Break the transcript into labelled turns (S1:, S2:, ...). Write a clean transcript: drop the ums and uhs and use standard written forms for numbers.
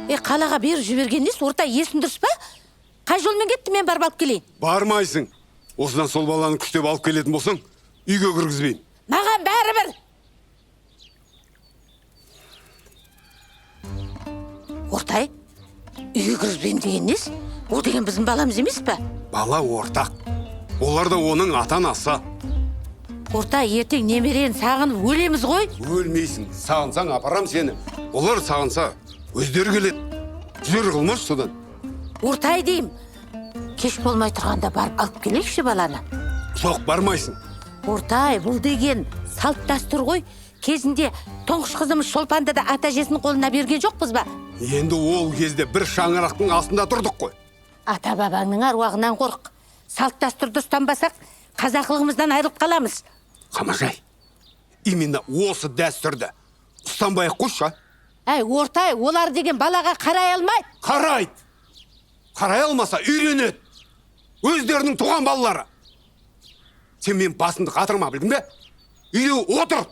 S1: Қалаға беріп жібергеніңіз орта есің дұрыс па? Қай жолмен кетті, мен барып алып келейін?
S2: Бармайсың. Осыдан сол баланы күштеп алып келетін болсаң, үйге кіргізбеймін.
S1: Маған бәрібір. Ортай, үйге кіргізбеймін деген несі? О деген біздің баламыз емес па?
S2: Бала ортақ. Олар да оның ата-анасы.
S1: Ортай, ертең немерен сағынып өлеміз ғой?
S2: Өлмейсің. Сағынсаң апарам сені. Олар сағынса өздері келеді. Жүр қылмаш содан.
S1: Ортай деймін. Кеш болмай тұрғанда барып алып келейікші баланы.
S2: Жоқ, бармайсың.
S1: Ортай, бұл деген салт дәстүр ғой. Кезінде тоңғыш қызымыз Шолпанды да ата-әжесінің қолына берген жоқпыз ба?
S2: Енді ол кезде бір шаңырақтың астында тұрдық қой.
S1: Ата-бабаңның аруағынан қорық. Салт дәстүрді ұстанбасақ, қазақылығымыздан айырылып қаламыз.
S2: Қамажай, именно осы дәстүрді ұстанбай-ақ қойшы.
S1: Ортай, олар деген балаға қарай алмайды.
S2: Қарайды. Қарай алмаса үйренеді. Өздерінің туған балалары. Сен мен басымды қатырма, білдің бе? Үйде отыр.